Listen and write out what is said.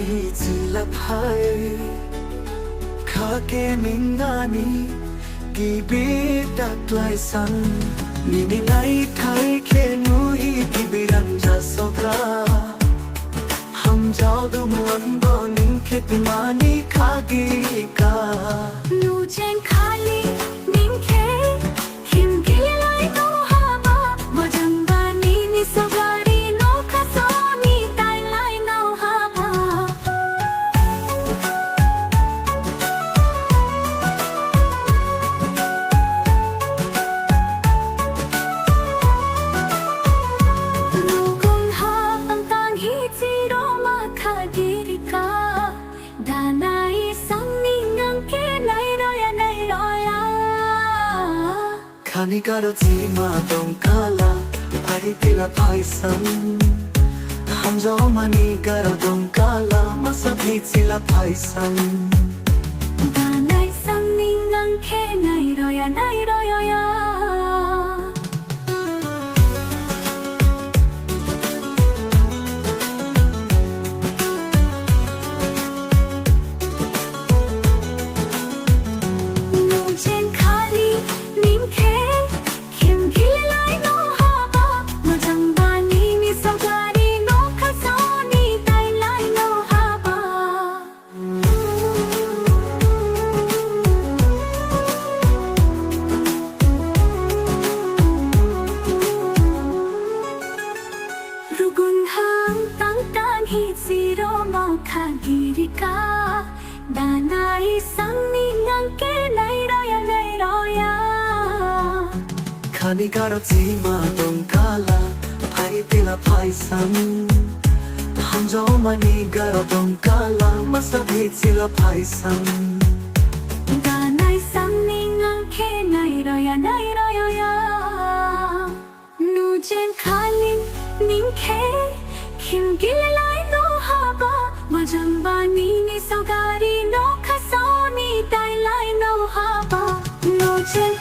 hitilaphay kakeningani gibidaklay san ninilay thay kenui gibiran jasogra ham jao dumuan boning ketimani kagika 누젠 칼리 님케 힘길라이 노하바 머장바니 니소가리 노카소니 달라이 노하바 누군하 앙땅 히지로 마카디리까 다나이 쌍닝한 게 Kanigaro tima dong kala Pari tila paisan Hamjo manigaro dong kala Masabhi tila paisan 다나이 쌍닝한 게 나이로야 누젠 칼리 님케 힘길라이 노하바 머장바니 미소가리 노카소니 달라이 노하바 루군항 땅땅히 지로 먹하기리까 다나이 쌍닝한 게 Kanigaro tima dong kala Pari tila paisan Hamjo manigaro dong kala Masabhi tila paisan 다나이 쌍닝한 게 나이로야 누젠 칼린 님케 힘길라이 노하바 머장바니 니소가리 노카소니 달라이 노하바 누젠